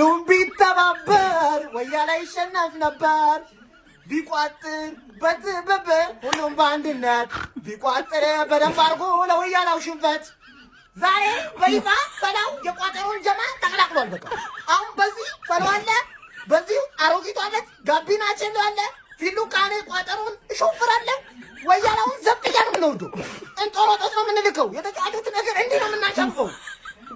ሁሉም ቢተባበር ወያላ ይሸነፍ ነበር ቢቋጥር በትብብር ሁሉም በአንድነት ቢቋጥር በደንብ አድርጎ ለወያላው ሽንፈት ዛሬ በይፋ ፈላው የቋጠሩን ጀማ ተቀላቅሏል። በቃ አሁን በዚህ ፈላው አለ በዚህ አሮጊቷ አለት ጋቢናችን አለ ፊሉ ቃኔ ቋጠሩን እሾፍራለ ወያላውን ዘብያ ነው የምንወርደው እንጦሮጦስ ነው የምንልከው የተጫሉት ነገር እንዲህ ነው የምናሸንፈው።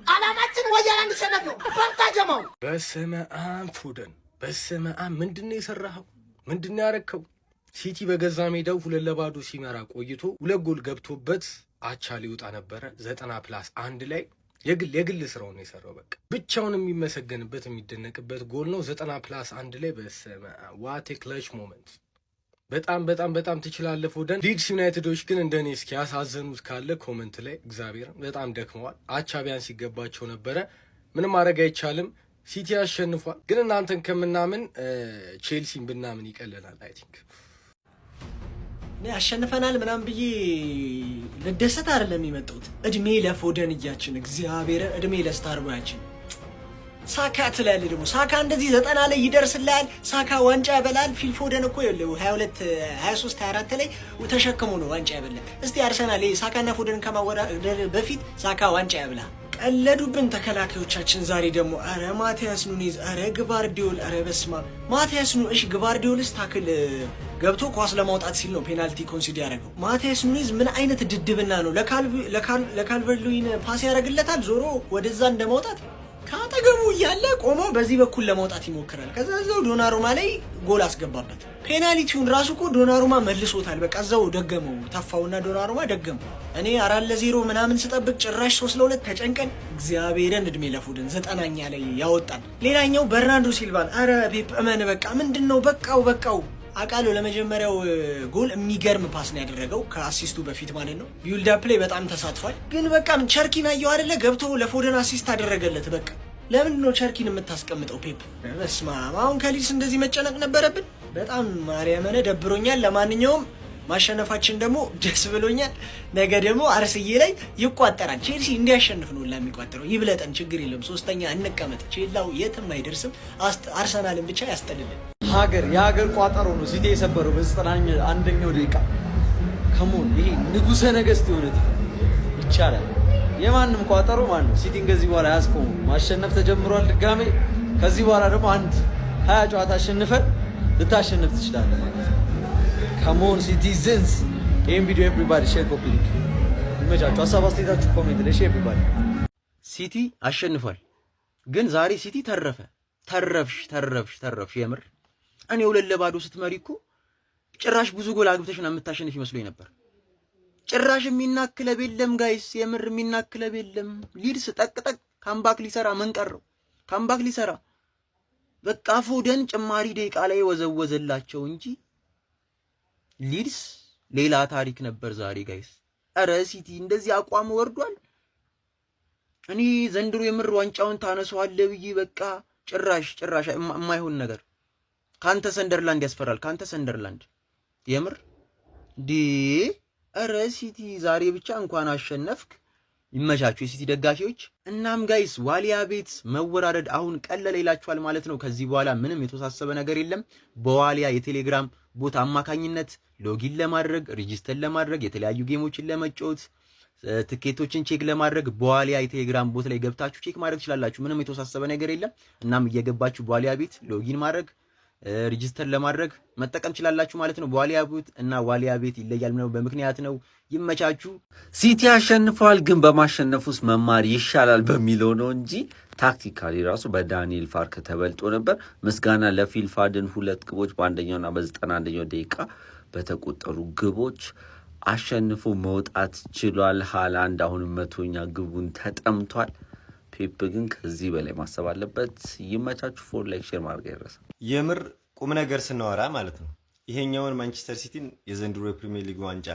አላማችን ወያላ እንዲሸነፍ ነው። በርታ ጀማው። በስመ አብ ፉደን በስመ አብ ምንድነው የሰራኸው? ምንድነው ያረከው? ሲቲ በገዛ ሜዳው 2-0 ሲመራ ቆይቶ 2 ጎል ገብቶበት አቻ ሊወጣ ነበረ 90+1 ላይ የግል ስራው ነው የሰራው። በቃ ብቻውን የሚመሰገንበት የሚደነቅበት ጎል ነው 90+1 ላይ። በስመ አብ ዋት ኤ ክለች ሞመንት። በጣም ትችላለህ ፉደን። ሊድስ ዩናይትዶች ግን እንደኔ እስኪ ያሳዘኑት ካለ ኮመንት ላይ እግዚአብሔር በጣም ደክመዋል። አቻ ቢያንስ ሲገባቸው ነበረ። ምንም ማድረግ አይቻልም። ሲቲ አሸንፏል። ግን እናንተን ከምናምን ቼልሲን ብናምን ይቀለናል። አይ ቲንክ እኔ አሸንፈናል ምናምን ብዬ ልደሰት አይደለም የመጣሁት። እድሜ ለፎደን እያችን እግዚአብሔር እድሜ ለስታር ቦያችን ሳካ ትላለህ ደግሞ ሳካ እንደዚህ 90 ላይ ይደርስልሃል። ሳካ ዋንጫ ያበላል። ፊል ፎደን እኮ ይኸውልህ 22 23 24 ላይ ተሸክሞ ነው ዋንጫ ያበላል። እስቲ አርሰናል ሳካና ፎደን ከማወዳደር በፊት ሳካ ዋንጫ ያብላ። ቀለዱብን ተከላካዮቻችን። ዛሬ ደግሞ አረ ማቲያስ ኑኔዝ አረ ግቫርዲዮል አረ በስማ ማቲያስ ኑ እሺ ግቫርዲዮልስ ታክል ገብቶ ኳስ ለማውጣት ሲል ነው ፔናልቲ ኮንሲድ ያደረገው። ማቲያስ ኑኔዝ ምን አይነት ድድብና ነው! ለካልቨርት-ሉዊን ፓስ ያደርግለታል ዞሮ ወደዛ እንደማውጣት ካጠገቡ እያለ ቆሞ በዚህ በኩል ለማውጣት ይሞክራል። ከዛ እዛው ዶናሩማ ላይ ጎል አስገባበት። ፔናልቲውን ራሱ እኮ ዶናሩማ መልሶታል። በቃ እዛው ደገመው ተፋውና ዶናሩማ ደገመው። እኔ 4-0 ምናምን ስጠብቅ ጭራሽ 3-2 ተጨንቀን እግዚአብሔርን እድሜ ለፉደን 90ኛ ላይ ያወጣን። ሌላኛው በርናርዶ ሲልቫን አረ ፔፕ እመን በቃ ምንድነው በቃው አቃሎ ለመጀመሪያው ጎል የሚገርም ፓስ ነው ያደረገው ከአሲስቱ በፊት ማለት ነው። ቢልድ አፕ ላይ በጣም ተሳትፏል። ግን በቃ ቸርኪን አየው አይደለ ገብቶ ለፎደን አሲስት አደረገለት። በቃ ለምንድን ነው ቸርኪን የምታስቀምጠው ፔፕ? በስማ አሁን ከሊድስ እንደዚህ መጨነቅ ነበረብን? በጣም ማርያምን ደብሮኛል። ለማንኛውም ማሸነፋችን ደግሞ ደስ ብሎኛል። ነገ ደግሞ አርስዬ ላይ ይቋጠራል። ቼልሲ እንዲያሸንፍ ነው ለሚቋጠረው። ይብለጠን ችግር የለም። 3ኛ እንቀመጥ። ቼላው የትም አይደርስም። አርሰናልን ብቻ ያስጠልልን። የሀገር ቋጠሮ ነው ሲቲ የሰበረው በ91ኛው ደቂቃ። ከሞን ይሄ ንጉሰ ነገስት የሆነ ይቻላል። የማንም ቋጠሮ ማን ነው? ሲቲን ከዚህ በኋላ ያስቆሙ። ማሸነፍ ተጀምሯል ድጋሜ። ከዚህ በኋላ ደግሞ 20 ጨዋታ አሸንፈን ልታሸንፍ ትችላለህ ማለት ነው። ከሞን ሲቲዝንስ። ይሄን ቪዲዮ ኤቭሪባዲ ሼር ኮፒ ሊንክ ይመቻችሁ። ሀሳብ አስተያየታችሁ ኮሜንት ላይ ሼር ኤቭሪባዲ። ሲቲ አሸንፏል፣ ግን ዛሬ ሲቲ ተረፍሽ የምር። እኔ 2-0 ስትመሪ እኮ ጭራሽ ብዙ ጎል አግብተሽ ነው የምታሸንፍ ይመስሎኝ ነበር። ጭራሽ የሚናክለብ የለም ጋይስ፣ የምር የሚናክለብ የለም። ሊድስ ጠቅጠቅ ካምባክ ሊሰራ ምን ቀረው? ካምባክ ሊሰራ በቃ ፎደን ጭማሪ ደቂቃ ላይ ወዘወዘላቸው እንጂ ሊድስ ሌላ ታሪክ ነበር ዛሬ ጋይስ። አረ ሲቲ እንደዚህ አቋም ወርዷል። እኔ ዘንድሮ የምር ዋንጫውን ታነሳዋለህ ብዬ በቃ ጭራሽ የማይሆን ነገር። ካንተ ሰንደርላንድ ያስፈራል። ካንተ ሰንደርላንድ የምር አረ ሲቲ ዛሬ ብቻ እንኳን አሸነፍክ። ይመቻችሁ የሲቲ ደጋፊዎች። እናም ጋይስ ዋሊያ ቤት መወራረድ አሁን ቀለለ ይላችኋል ማለት ነው። ከዚህ በኋላ ምንም የተወሳሰበ ነገር የለም። በዋሊያ የቴሌግራም ቦት አማካኝነት ሎጊን ለማድረግ ሬጂስተር ለማድረግ የተለያዩ ጌሞችን ለመጫወት ትኬቶችን ቼክ ለማድረግ በዋሊያ የቴሌግራም ቦት ላይ ገብታችሁ ቼክ ማድረግ ትችላላችሁ። ምንም የተወሳሰበ ነገር የለም። እናም እየገባችሁ በዋሊያ ቤት ሎጊን ማድረግ ሬጂስተር ለማድረግ መጠቀም ትችላላችሁ ማለት ነው። በዋሊያ ቤት እና ዋሊያ ቤት ይለያል ነው በምክንያት ነው። ይመቻችሁ። ሲቲ አሸንፏል፣ ግን በማሸነፍ ውስጥ መማር ይሻላል በሚለው ነው እንጂ ታክቲካሊ ራሱ በዳንኤል ፋርክ ተበልጦ ነበር። ምስጋና ለፊል ፎደን 2 ግቦች በአንደኛውና በ91ኛው ደቂቃ በተቆጠሩ ግቦች አሸንፎ መውጣት ችሏል። ሃላንድ አሁንም 100ኛ ግቡን ተጠምቷል። ፔፕ ግን ከዚህ በላይ ማሰብ አለበት። ይመቻችሁ። ፎር ላይክ ሼር ማድረግ አይረሳ። የምር ቁም ነገር ስናወራ ማለት ነው ይሄኛውን ማንቸስተር ሲቲን የዘንድሮ የፕሪሚየር ሊግ ዋንጫ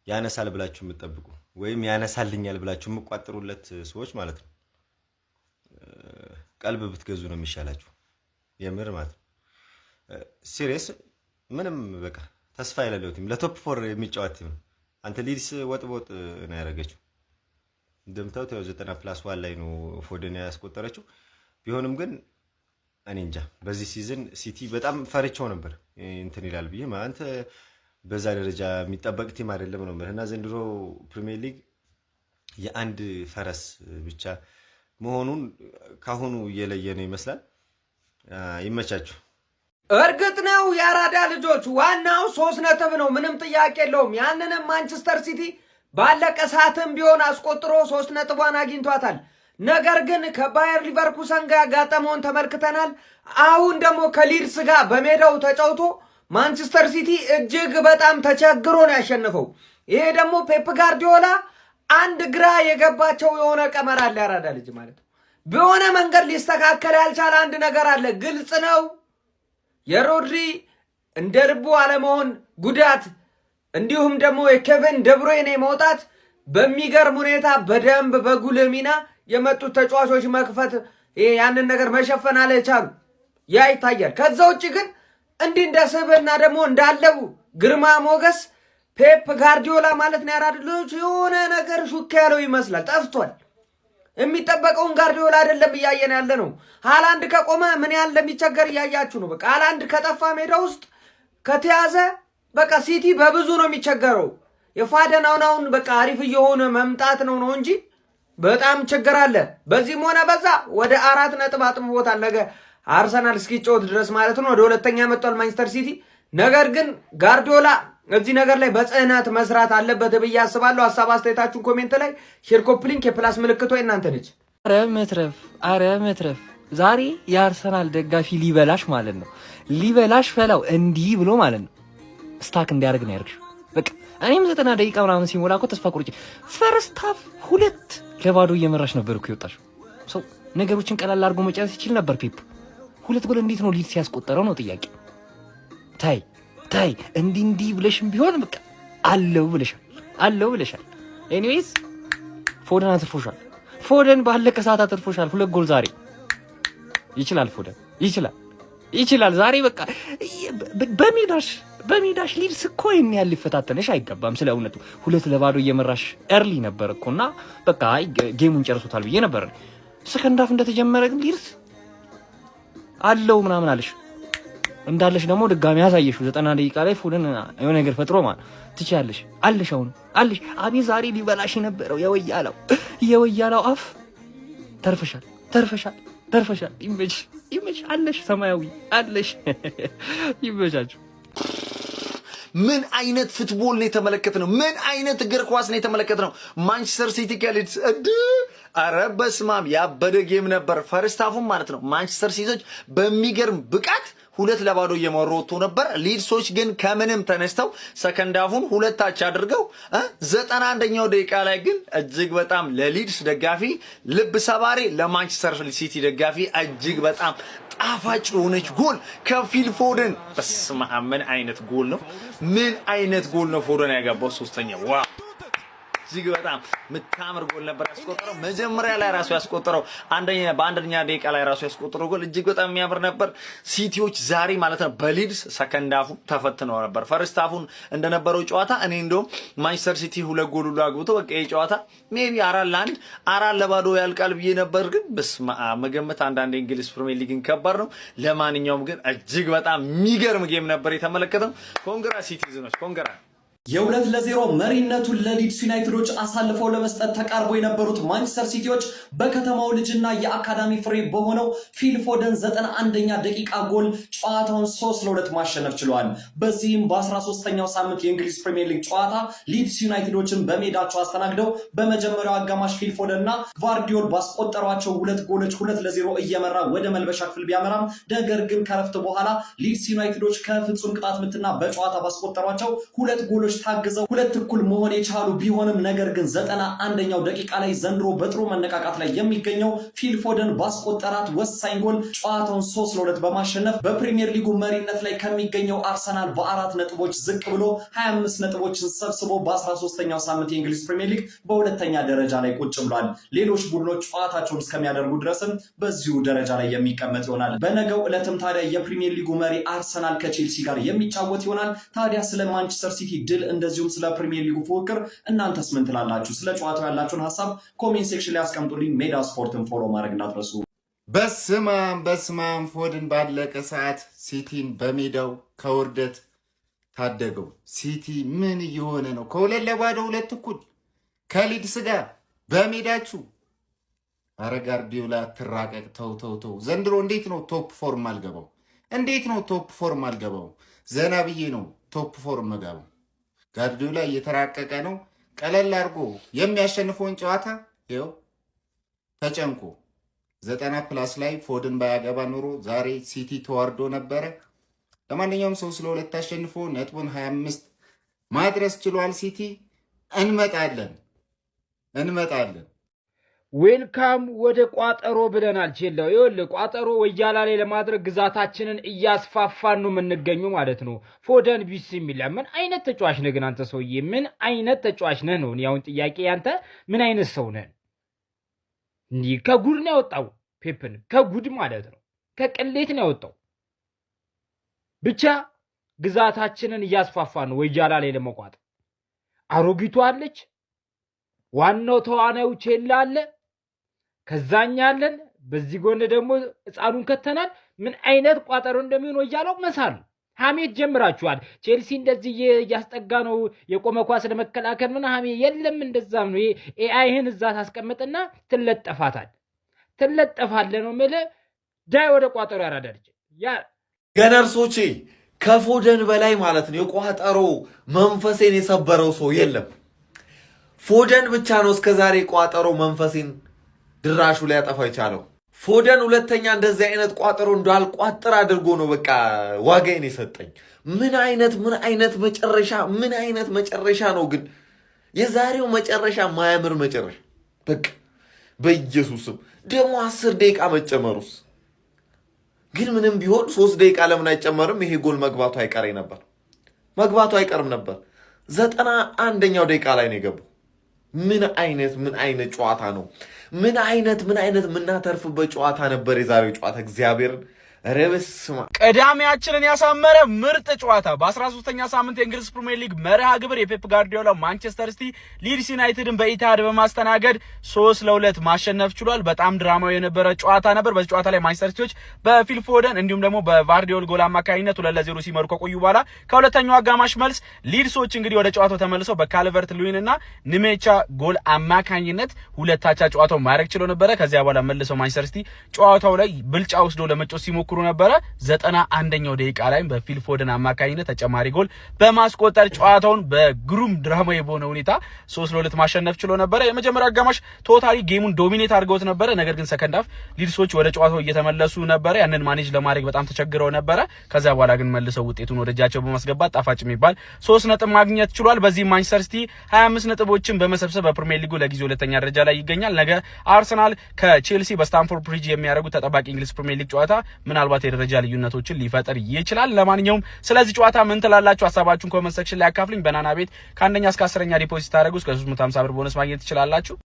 ያነሳል ብላችሁ የምትጠብቁ ወይም ያነሳልኛል ብላችሁ የምትቋጥሩለት ሰዎች ማለት ነው ቀልብ ብትገዙ ነው የሚሻላችሁ። የምር ማለት ነው ሲሪየስ ምንም በቃ ተስፋ የሌለው ቲም ለቶፕ 4 የሚጫወት ቲም። አንተ ሊድስ ወጥ ነው ያደረገችው። እንደምታውቁት 90+1 ላይ ነው ፎደን ያስቆጠረችው። ቢሆንም ግን እኔ እንጃ በዚህ ሲዝን ሲቲ በጣም ፈርቼው ነበር እንትን ይላል ብዬ ማለት በዛ ደረጃ የሚጠበቅ ቲም አይደለም ነው እና ዘንድሮ ፕሪሚየር ሊግ የአንድ ፈረስ ብቻ መሆኑን ካሁኑ እየለየ ነው ይመስላል። ይመቻችሁ። እርግጥ ነው የአራዳ ልጆች ዋናው 3 ነጥብ ነው፣ ምንም ጥያቄ የለውም። ያንንም ማንቸስተር ሲቲ ባለቀ ሰዓትም ቢሆን አስቆጥሮ 3 ነጥቧን አግኝቷታል። ነገር ግን ከባየር ሊቨርኩሰን ጋር ያጋጠመውን ተመልክተናል። አሁን ደግሞ ከሊድስ ጋር በሜዳው ተጫውቶ ማንቸስተር ሲቲ እጅግ በጣም ተቸግሮ ነው ያሸነፈው። ይሄ ደግሞ ፔፕ ጋርዲዮላ አንድ ግራ የገባቸው የሆነ ቀመር አለ። ያራዳ ልጅ ማለት ነው። በሆነ መንገድ ሊስተካከል ያልቻለ አንድ ነገር አለ። ግልጽ ነው የሮድሪ እንደ ልቡ አለመሆን ጉዳት፣ እንዲሁም ደግሞ የኬቨን ደብሮይኔ መውጣት በሚገርም ሁኔታ በደንብ በጉልህ ሚና የመጡት ተጫዋቾች መክፈት ያንን ነገር መሸፈን አልቻሉ። ያ ይታያል። ከዛ ውጭ ግን እንዲህ እንደ ስብዕና ደግሞ እንዳለው ግርማ ሞገስ ፔፕ ጋርዲዮላ ማለት ነው ያራዳ ልጆች የሆነ ነገር ሹክ ያለው ይመስላል። ጠፍቷል። የሚጠበቀውን ጋርዲዮላ አይደለም እያየን ያለ ነው። ሃላንድ ከቆመ ምን ያህል እንደሚቸገር እያያችሁ ነው። በቃ ሃላንድ ከጠፋ ሜዳ ውስጥ ከተያዘ በቃ ሲቲ በብዙ ነው የሚቸገረው። የፋደን አሁን በቃ አሪፍ እየሆነ መምጣት ነው እንጂ በጣም ችግር አለ። በዚህም ሆነ በዛ ወደ 4 ነጥብ አጥብቦታል። ነገ አርሰናል እስኪጫወት ድረስ ማለት ነው ወደ 2ኛ መጥቷል ማንቸስተር ሲቲ። ነገር ግን ጋርዲዮላ እዚህ ነገር ላይ በጽናት መስራት አለበት ብዬ አስባለሁ። ሀሳብ አስተያየታችሁን ኮሜንት ላይ ሼር፣ ኮፒ ሊንክ፣ የፕላስ ምልክቷ እናንተ ነች። አረ መትረፍ ዛሬ የአርሰናል ደጋፊ ሊበላሽ ማለት ነው። ሊበላሽ ፈላው እንዲህ ብሎ ማለት ነው ስታክ እንዲያደርግ ነው ያርግሽ። በቃ እኔም 90 ደቂቃ ምናምን ሲሞላ እኮ ተስፋ ቁርጭ ፈርስት ሃፍ 2-0 እየመራሽ ነበር እኮ የወጣሽው። ሰው ነገሮችን ቀላል አድርጎ መጨረስ ይችል ነበር ፔፕ። 2 ጎል እንዴት ነው ሊድስ ያስቆጠረው ነው ጥያቄ። ታይ እንዲህ ብለሽም ቢሆን በቃ አለው ብለሻል። ኤኒዌይስ ፎደን አትርፎሻል። ፎደን ባለቀ ሰዓት አትርፎሻል። 2 ጎል ዛሬ ይችላል። ፎደን ይችላል ዛሬ በቃ በሜዳሽ ሊድስ እኮ ይሄን ያህል ሊፈታተነሽ አይገባም። ስለ እውነቱ 2-0 እየመራሽ ኤርሊ ነበር እኮና በቃ ጌሙን ጨርሶታል ብዬ ነበር። ሰከንድ ሃፍ እንደተጀመረ ግን ሊድስ አለው ምናምን አለሽ እንዳለሽ ደግሞ ድጋሚ ያሳየሽው 90 ደቂቃ ላይ ፎደን የሆነ ነገር ፈጥሮ ማለት ትችያለሽ። አሁን አቤት ዛሬ ሊበላሽ የነበረው የወያላው አፍ ተርፈሻል። ይመች አለሽ፣ ሰማያዊ አለሽ። ይመቻችሁ። ምን አይነት ፉትቦል ነው የተመለከትነው? ምን አይነት እግር ኳስ ነው የተመለከትነው? ማንቸስተር ሲቲ ከሊድስ አረ በስማም ያበደ ጌም ነበር። ፈርስት ሃፉን ማለት ነው ማንቸስተር ሲቲዎች በሚገርም ብቃት 2-0 እየመሩ ወጥቶ ነበር። ሊድሶች ግን ከምንም ተነስተው ሰከንድ ሃፉን 2 አድርገው 91ኛው ደቂቃ ላይ ግን እጅግ በጣም ለሊድስ ደጋፊ ልብ ሰባሪ፣ ለማንቸስተር ሲቲ ደጋፊ እጅግ በጣም ጣፋጭ የሆነች ጎል ከፊል ፎደን። በስመ አብ ምን አይነት ጎል ነው! ምን አይነት ጎል ነው ፎደን ያገባው! 3ኛ ዋው! እጅግ በጣም ምታምር ጎል ነበር ያስቆጠረው። መጀመሪያ ላይ ራሱ ያስቆጠረው በአንደኛ ደቂቃ ላይ ራሱ ያስቆጠረው ጎል እጅግ በጣም የሚያምር ነበር። ሲቲዎች ዛሬ ማለት ነው በሊድስ ሰከንድ ሃፉ ተፈትነው ነበር። ፈርስት ሃፉን እንደነበረው ጨዋታ እኔ እንደውም ማንቸስተር ሲቲ 2 ጎል ሁሉ አግብቶ በቃ ይሄ ጨዋታ ሜቢ 4-0 ያልቃል ብዬ ነበር። ግን በስመ አብ መገመት አንዳንድ እንግሊዝ ፕሪሚየር ሊግን ከባድ ነው። ለማንኛውም ግን እጅግ በጣም የሚገርም ጌም ነበር የተመለከተው። ኮንግራ ሲቲዝኖች ኮንግራ። የ2-0 መሪነቱን ለሊድስ ዩናይትዶች አሳልፈው ለመስጠት ተቃርቦ የነበሩት ማንቸስተር ሲቲዎች በከተማው ልጅና የአካዳሚ ፍሬ በሆነው ፊል ፎደን 91ኛ ደቂቃ ጎል ጨዋታውን 3-2 ማሸነፍ ችለዋል። በዚህም በ13ኛው ሳምንት የእንግሊዝ ፕሪሚየር ሊግ ጨዋታ ሊድስ ዩናይትዶችን በሜዳቸው አስተናግደው በመጀመሪያው አጋማሽ ፊል ፎደንና ቫርዲዮል ባስቆጠሯቸው 2 ጎሎች 2-0 እየመራ ወደ መልበሻ ክፍል ቢያመራም ነገር ግን ከረፍት በኋላ ሊድስ ዩናይትዶች ከፍጹም ቅጣት ምትና በጨዋታ ባስቆጠሯቸው 2 ጎሎች ታግዘው 2-1 መሆን የቻሉ ቢሆንም ነገር ግን 91ኛው ደቂቃ ላይ ዘንድሮ በጥሩ መነቃቃት ላይ የሚገኘው ፊል ፎደን ባስቆጠራት ወሳኝ ጎል ጨዋታውን 3-2 በማሸነፍ በፕሪሚየር ሊጉ መሪነት ላይ ከሚገኘው አርሰናል በ4 ነጥቦች ዝቅ ብሎ 25 ነጥቦችን ሰብስቦ በ13ኛው ሳምንት የእንግሊዝ ፕሪሚየር ሊግ በሁለተኛ ደረጃ ላይ ቁጭ ብሏል። ሌሎች ቡድኖች ጨዋታቸውን እስከሚያደርጉ ድረስም በዚሁ ደረጃ ላይ የሚቀመጥ ይሆናል። በነገው ዕለትም ታዲያ የፕሪሚየር ሊጉ መሪ አርሰናል ከቼልሲ ጋር የሚጫወት ይሆናል። ታዲያ ስለ ማንቸስተር ሲቲ ድል እንደዚሁም ስለ ፕሪሚየር ሊጉ ፉክክር እናንተስ ምን ትላላችሁ? ስለ ጨዋታው ያላችሁን ሐሳብ ኮሜንት ሴክሽን ላይ አስቀምጡልኝ። ሜዳ ስፖርትን ፎሎ ማድረግ እንዳትረሱ። በስማም ፎደን ባለቀ ሰዓት ሲቲን በሜዳው ከውርደት ታደገው። ሲቲ ምን እየሆነ ነው? ከሁለት ለባዶ 2-1 ከሊድስ ጋር በሜዳችሁ። አረ ጋርዲዮላ ትራቀቅ። ተው። ዘንድሮ እንዴት ነው ቶፕ ፎርም አልገባው? ዘና ብዬ ነው ቶፕ ፎርም መገባው። ጋርዲዮላ እየተራቀቀ ነው። ቀለል አድርጎ የሚያሸንፈውን ጨዋታ ይኸው ተጨንቆ 90+ ላይ ፎደን ባያገባ ኖሮ ዛሬ ሲቲ ተዋርዶ ነበረ። ለማንኛውም 3-2 አሸንፎ ነጥቡን 25 ማድረስ ችሏል ሲቲ። እንመጣለን። ዌልካም ወደ ቋጠሮ ብለናል። ቼላው ይኸውልህ ቋጠሮ ወያላ ላይ ለማድረግ ግዛታችንን እያስፋፋን ነው የምንገኙ ማለት ነው። ፎደን ቢስሚላ ምን አይነት ተጫዋች ነህ ግን አንተ ሰውዬ? ምን አይነት ተጫዋች ነህ ነው ያውን ጥያቄ። ያንተ ምን አይነት ሰው ነህ? እንዲህ ከጉድ ነው ያወጣው ፔፕን፣ ከጉድ ማለት ነው፣ ከቅሌት ነው ያወጣው። ብቻ ግዛታችንን እያስፋፋን ነው ወያላ ላይ ለመቋጠር። አሮጊቷ አለች፣ ዋናው ተዋናዩ ቼላ አለ፣ ከዛኛ አለን፣ በዚህ ጎን ደግሞ ህፃኑን ከተናል። ምን አይነት ቋጠሮ እንደሚሆን ወያላው መሳል ሐሜት ጀምራችኋል። ቼልሲ እንደዚህ እያስጠጋ ነው የቆመ ኳስ ለመከላከል ምን ሐሜት የለም። እንደዛም ነው ኤአይህን እዛ ታስቀምጥና ትለጠፋለ ነው ማለት ዳይ ወደ ቋጠሮ ያራዳልች ገነርሶቼ ከፎደን በላይ ማለት ነው የቋጠሮ መንፈሴን የሰበረው ሰው የለም። ፎደን ብቻ ነው እስከዛሬ ቋጠሮ መንፈሴን ድራሹ ላይ ያጠፋው የቻለው። ፎደን ሁለተኛ እንደዚህ አይነት ቋጠሮ እንዳልቋጥር አድርጎ ነው በቃ ዋጋዬን የሰጠኝ። ምን አይነት መጨረሻ ነው ግን የዛሬው መጨረሻ ማያምር መጨረሻ። በቃ በኢየሱስም ደግሞ 10 ደቂቃ መጨመሩስ ግን ምንም ቢሆን 3 ደቂቃ ለምን አይጨመርም? ይሄ ጎል መግባቱ አይቀርም ነበር። 91ኛው ደቂቃ ላይ ነው የገባው። ምን አይነት ጨዋታ ነው? ምን አይነት የምናተርፍበት ጨዋታ ነበር የዛሬው ጨዋታ። እግዚአብሔርን ረበስማ ቀዳሚያችንን ያሳመረ ምርጥ ጨዋታ በ13ኛ ሳምንት የእንግሊዝ ፕሪሚየር ሊግ መርሃ ግብር የፔፕ ጋርዲዮላ ማንቸስተር ሲቲ ሊድስ ዩናይትድን በኢቲሃድ በማስተናገድ 3-2 ማሸነፍ ችሏል። በጣም ድራማዊ የነበረ ጨዋታ ነበር። በዚህ ጨዋታ ላይ ማንቸስተር ሲቲዎች በፊል ፎደን እንዲሁም ደግሞ በቫርዲዮል ጎል አማካኝነት 2-0 ሲመሩ ከቆዩ በኋላ ከሁለተኛው አጋማሽ መልስ ሊድሶች እንግዲህ ወደ ጨዋታው ተመልሰው በካልቨርት ሉዊን እና ንሜቻ ጎል አማካኝነት 2-2 ጨዋታው ማድረግ ችሎ ነበረ። ከዚያ በኋላ መልሰው ማንቸስተር ሲቲ ጨዋታው ላይ ብልጫ ወስዶ ለመጫወት ሲሞክሩ ነበረ። 91ኛው ደቂቃ ላይ በፊል ፎደን አማካኝነት ተጨማሪ ጎል በማስቆጠር ጨዋታውን በግሩም ድራማዊ በሆነ ሁኔታ 3-2 ማሸነፍ ችሎ ነበረ። የመጀመሪያው አጋማሽ ቶታሊ ጌሙን ዶሚኔት አድርገውት ነበረ። ነገር ግን ሰከንድ ሃፍ ሊድሶች ወደ ጨዋታው እየተመለሱ ነበረ። ያንን ማኔጅ ለማድረግ በጣም ተቸግረው ነበረ። ከዛ በኋላ ግን መልሰው ውጤቱን ወደ እጃቸው በማስገባት ጣፋጭ የሚባል 3 ነጥብ ማግኘት ችሏል። በዚህ ማንቸስተር ሲቲ 25 ነጥቦችን በመሰብሰብ በፕሪሚየር ሊጉ ለጊዜው ሁለተኛ ደረጃ ላይ ይገኛል። ነገ አርሰናል ከቼልሲ በስታንፎርድ ብሪጅ የሚያደርጉት ተጠባቂ እንግሊዝ ፕሪሚየር ሊግ ጨዋታ ምናልባት የደረጃ ልዩነቶችን ሊፈጥር ይችላል። ለማንኛውም ስለዚህ ጨዋታ ምን ትላላችሁ? ሐሳባችሁን ኮሜንት ሴክሽን ላይ አካፍሉኝ። በናና ቤት ከ1ኛ እስከ 10ኛ ዲፖዚት ታደርጉ እስከ 350 ብር ቦነስ ማግኘት ትችላላችሁ።